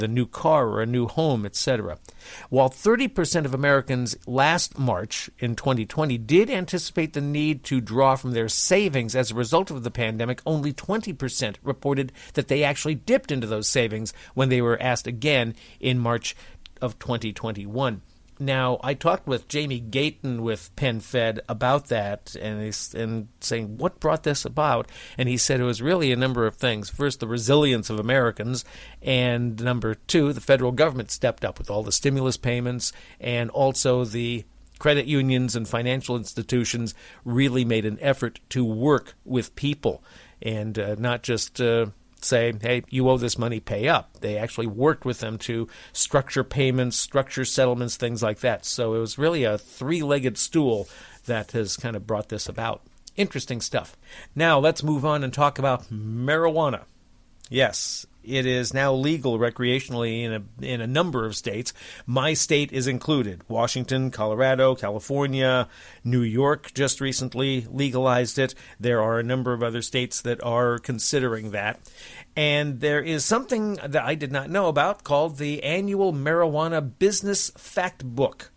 a new car or a new home, etc. While 30% of Americans last March in 2020 did anticipate the need to draw from their savings as a result of the pandemic, only 20% reported that they actually dipped into those savings when they were asked again in March of 2021. Now, I talked with Jamie Gayton with PenFed about that and saying, what brought this about? And he said it was really a number of things. First, the resilience of Americans, and number two, the federal government stepped up with all the stimulus payments, and also the credit unions and financial institutions really made an effort to work with people and not just say, hey, you owe this money, pay up. They actually worked with them to structure payments, structure settlements, things like that. So it was really a three-legged stool that has kind of brought this about. Interesting stuff. Now let's move on and talk about marijuana. Yes, it is now legal recreationally in a number of states. My state is included. Washington, Colorado, California, New York just recently legalized it. There are a number of other states that are considering that. And there is something that I did not know about called the Annual Marijuana Business Fact Book.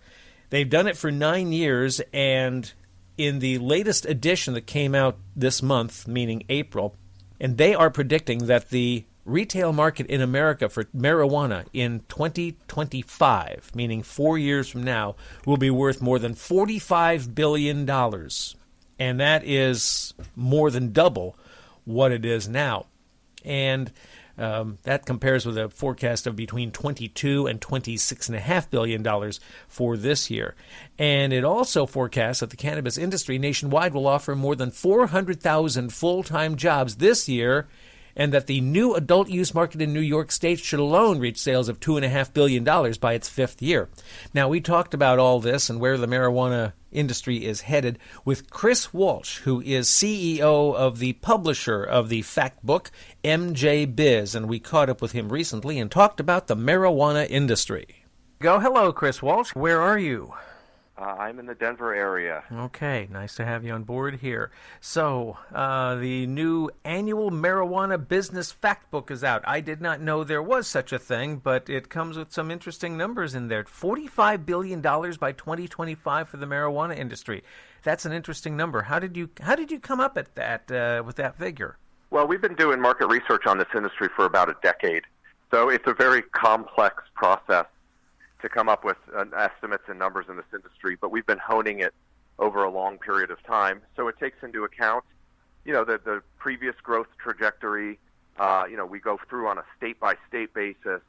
They've done it for 9 years, and in the latest edition that came out this month, meaning April, and they are predicting that the retail market in America for marijuana in 2025, meaning 4 years from now, will be worth more than $45 billion. And that is more than double what it is now. And that compares with a forecast of between $22 and $26.5 billion for this year. And it also forecasts that the cannabis industry nationwide will offer more than 400,000 full-time jobs this year, and that the new adult use market in New York State should alone reach sales of $2.5 billion by its fifth year. Now, we talked about all this and where the marijuana industry is headed with Chris Walsh, who is CEO of the publisher of the fact book, MJ Biz, and we caught up with him recently and talked about the marijuana industry. Hello, Chris Walsh. Where are you? I'm in the Denver area. Okay, nice to have you on board here. So, the new Annual Marijuana Business Fact Book is out. I did not know there was such a thing, but it comes with some interesting numbers in there. $45 billion by 2025 for the marijuana industry. That's an interesting number. How did you come up at that with that figure? Well, we've been doing market research on this industry for about a decade, so it's a very complex process to come up with estimates and numbers in this industry, but we've been honing it over a long period of time. So it takes into account, the previous growth trajectory. We go through on a state-by-state basis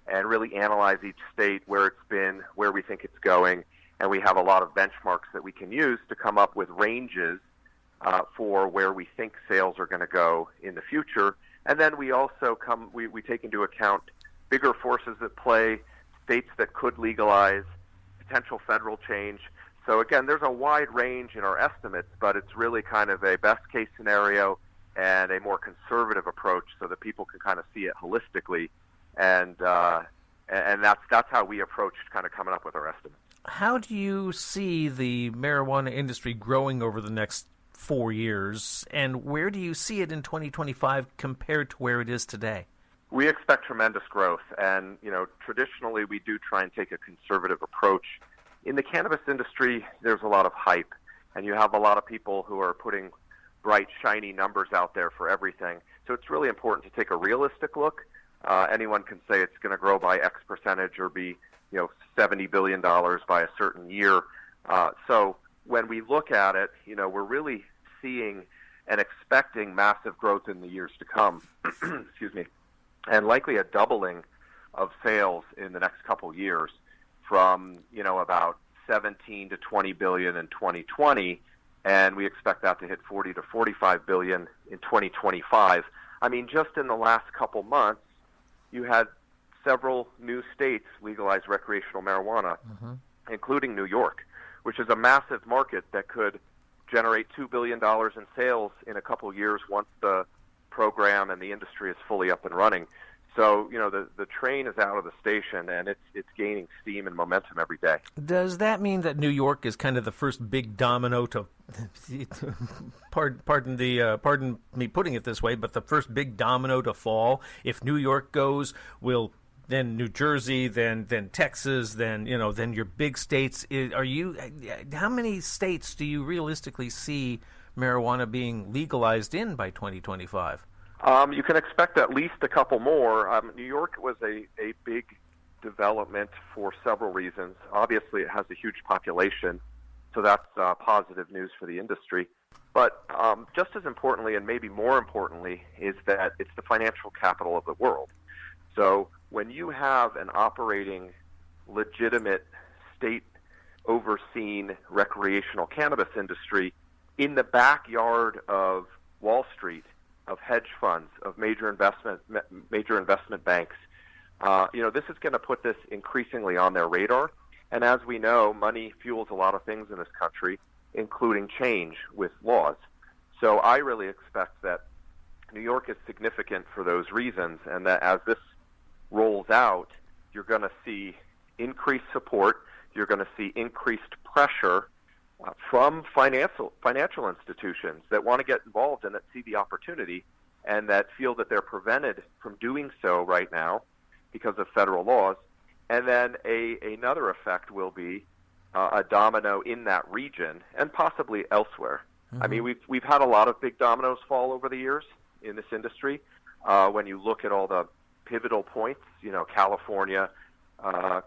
and really analyze each state, where it's been, where we think it's going, and we have a lot of benchmarks that we can use to come up with ranges for where we think sales are going to go in the future. And then we also we take into account bigger forces at play, states that could legalize, potential federal change. So again, there's a wide range in our estimates, but it's really kind of a best case scenario and a more conservative approach so that people can kind of see it holistically. And that's how we approached kind of coming up with our estimates. How do you see the marijuana industry growing over the next 4 years, and where do you see it in 2025 compared to where it is today? We expect tremendous growth, and traditionally we do try and take a conservative approach. In the cannabis industry, there's a lot of hype, and you have a lot of people who are putting bright, shiny numbers out there for everything. So it's really important to take a realistic look. Anyone can say it's going to grow by X percentage or be, $70 billion by a certain year. So when we look at it, we're really seeing and expecting massive growth in the years to come. Excuse me. And likely a doubling of sales in the next couple years from, about 17 to 20 billion in 2020, and we expect that to hit 40 to 45 billion in 2025. I mean, just in the last couple months, you had several new states legalize recreational marijuana, including New York, which is a massive market that could generate $2 billion in sales in a couple years once the program and the industry is fully up and running. So, the train is out of the station, and it's gaining steam and momentum every day. Does that mean that New York is kind of the first big domino to, pardon me putting it this way, but the first big domino to fall? If New York goes, will New Jersey, then Texas, then your big states. How many states do you realistically see marijuana being legalized in by 2025? You can expect at least a couple more. New York was a big development for several reasons. Obviously, it has a huge population, so that's positive news for the industry. But just as importantly, and maybe more importantly, is that it's the financial capital of the world. So when you have an operating, legitimate, state-overseen recreational cannabis industry in the backyard of Wall Street, of hedge funds, of major investment banks, this is going to put this increasingly on their radar. And as we know, money fuels a lot of things in this country, including change with laws. So I really expect that New York is significant for those reasons, and that as this rolls out, you're going to see increased support, you're going to see increased pressure from financial institutions that want to get involved and that see the opportunity and that feel that they're prevented from doing so right now because of federal laws. And then another effect will be a domino in that region and possibly elsewhere. Mm-hmm. I mean, we've had a lot of big dominoes fall over the years in this industry. When you look at all the pivotal points, California,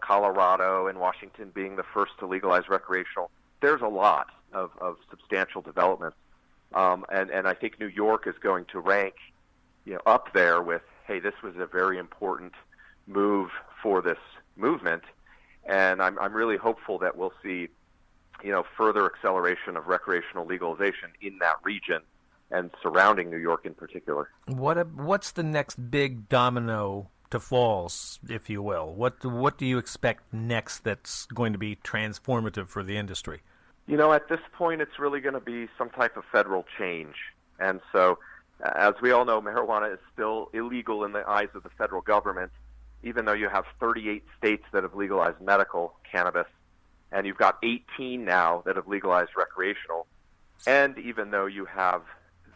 Colorado, and Washington being the first to legalize recreational, there's a lot of substantial developments. And I think New York is going to rank up there with, hey, this was a very important move for this movement. And I'm really hopeful that we'll see, further acceleration of recreational legalization in that region and surrounding New York in particular. What's the next big domino to fall, if you will? What do you expect next that's going to be transformative for the industry? At this point, it's really going to be some type of federal change. And so, as we all know, marijuana is still illegal in the eyes of the federal government, even though you have 38 states that have legalized medical cannabis, and you've got 18 now that have legalized recreational. And even though you have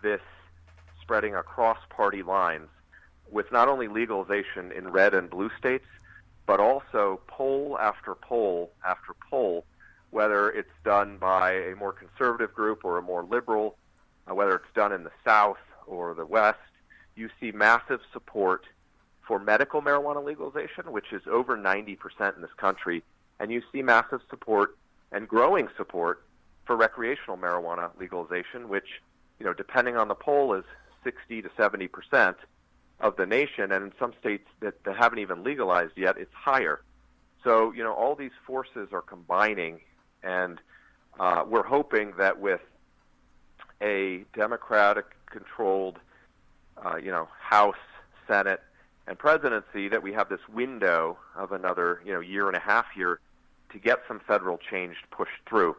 this spreading across party lines with not only legalization in red and blue states, but also poll after poll after poll, whether it's done by a more conservative group or a more liberal, whether it's done in the South or the West, you see massive support for medical marijuana legalization, which is over 90% in this country, and you see massive support and growing support for recreational marijuana legalization, which, depending on the poll, is 60 to 70% of the nation, and in some states that haven't even legalized yet, it's higher. So, all these forces are combining, and we're hoping that with a Democratic-controlled, House, Senate, and presidency, that we have this window of another, year and a half here to get some federal change pushed through.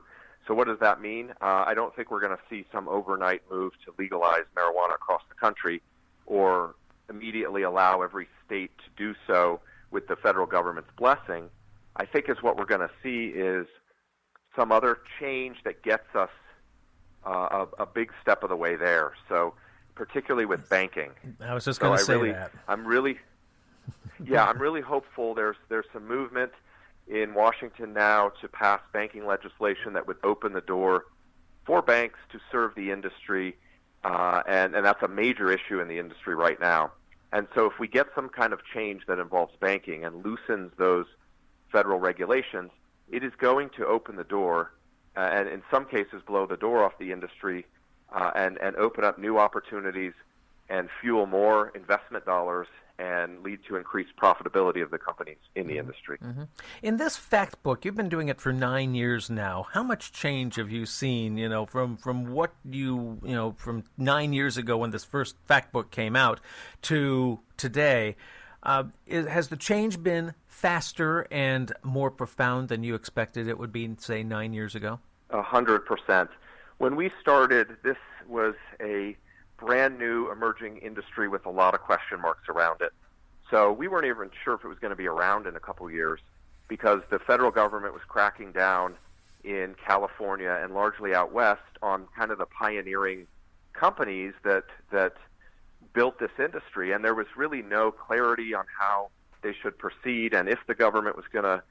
So what does that mean? I don't think we're going to see some overnight move to legalize marijuana across the country or immediately allow every state to do so with the federal government's blessing. I think what we're going to see is some other change that gets us a big step of the way there. So particularly with banking. I was just going to say that. I'm really hopeful there's some movement in Washington now to pass banking legislation that would open the door for banks to serve the industry, and that's a major issue in the industry right now. And so if we get some kind of change that involves banking and loosens those federal regulations, it is going to open the door and in some cases blow the door off the industry and open up new opportunities and fuel more investment dollars and lead to increased profitability of the companies in the industry. Mm-hmm. In this fact book, you've been doing it for 9 years now. How much change have you seen, from what from 9 years ago when this first fact book came out to today? Has the change been faster and more profound than you expected it would be, say, 9 years ago? 100%. When we started, this was a brand new emerging industry with a lot of question marks around it. So we weren't even sure if it was going to be around in a couple years because the federal government was cracking down in California and largely out west on kind of the pioneering companies that built this industry, and there was really no clarity on how they should proceed, and if the government was going to,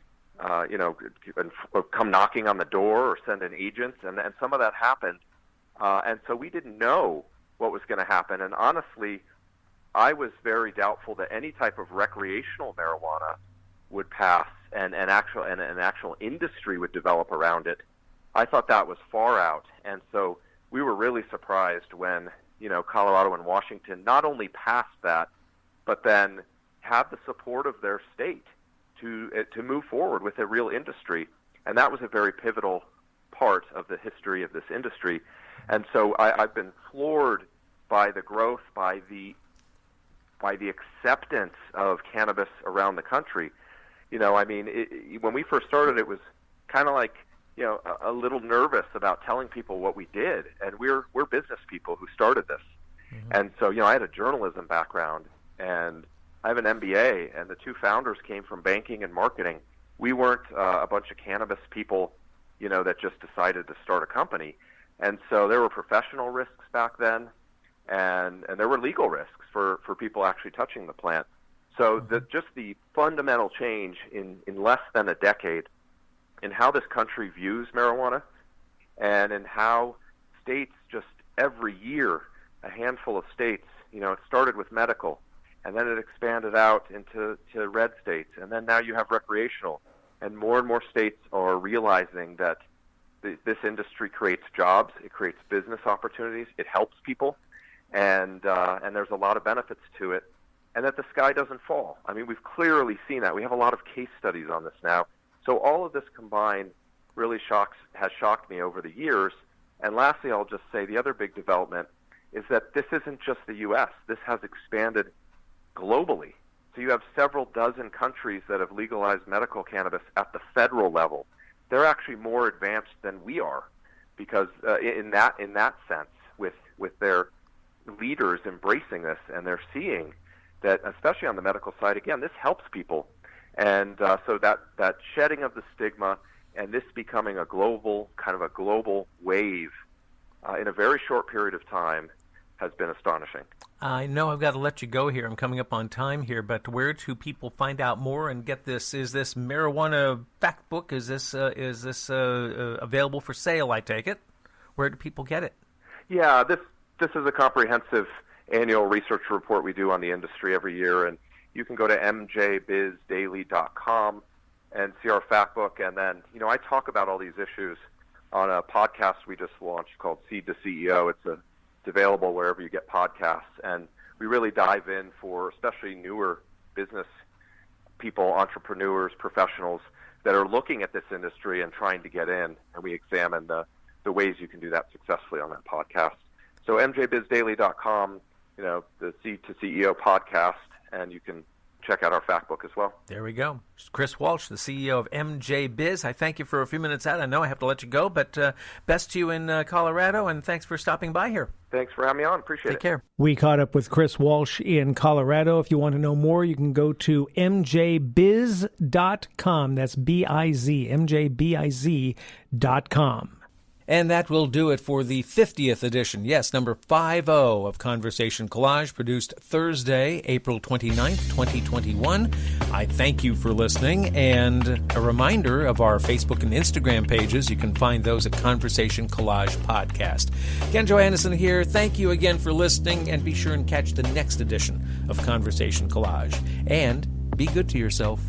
come knocking on the door or send in agents, and some of that happened. And so we didn't know what was going to happen. And honestly, I was very doubtful that any type of recreational marijuana would pass and an actual industry would develop around it. I thought that was far out. And so we were really surprised when, Colorado and Washington not only passed that, but then had the support of their state to move forward with a real industry. And that was a very pivotal part of the history of this industry. And so I've been floored by the growth, by the acceptance of cannabis around the country. When we first started, it was kind of like, a little nervous about telling people what we did. And we're business people who started this. Mm-hmm. And so, I had a journalism background, and I have an MBA, and the two founders came from banking and marketing. We weren't a bunch of cannabis people, that just decided to start a company. And so there were professional risks back then, and there were legal risks for people actually touching the plant. So just the fundamental change in less than a decade in how this country views marijuana, and in how states just every year, a handful of states, it started with medical, and then it expanded out into red states, and then now you have recreational, and more states are realizing that this industry creates jobs, it creates business opportunities, it helps people, and there's a lot of benefits to it, and that the sky doesn't fall. I mean, we've clearly seen that. We have a lot of case studies on this now. So all of this combined really has shocked me over the years. And lastly, I'll just say the other big development is that this isn't just the U.S. This has expanded globally. So you have several dozen countries that have legalized medical cannabis at the federal level. They're actually more advanced than we are, because in that sense, with their leaders embracing this, and they're seeing that, especially on the medical side, again, this helps people. And so that shedding of the stigma and this becoming a global wave in a very short period of time has been astonishing. I know I've got to let you go here. I'm coming up on time here, but where do people find out more and get this? Is this marijuana fact book? Is this available for sale? I take it. Where do people get it? Yeah, this is a comprehensive annual research report we do on the industry every year, and you can go to mjbizdaily.com and see our fact book. And then, I talk about all these issues on a podcast we just launched called Seed to CEO. It's available wherever you get podcasts. And we really dive in for especially newer business people, entrepreneurs, professionals that are looking at this industry and trying to get in. And we examine the ways you can do that successfully on that podcast. So mjbizdaily.com, the Seed to CEO podcast, and you can check out our fact book as well. There we go. Chris Walsh, the CEO of MJ Biz. I thank you for a few minutes out. I know I have to let you go, but best to you in Colorado, and thanks for stopping by here. Thanks for having me on. Appreciate it. Take care. We caught up with Chris Walsh in Colorado. If you want to know more, you can go to mjbiz.com. That's B-I-Z, mjbiz.com. And that will do it for the 50th edition, yes, number 50 of Conversation Collage, produced Thursday, April 29th, 2021. I thank you for listening, and a reminder of our Facebook and Instagram pages. You can find those at Conversation Collage Podcast. Ken Johannesson here. Thank you again for listening, and be sure and catch the next edition of Conversation Collage. And be good to yourself.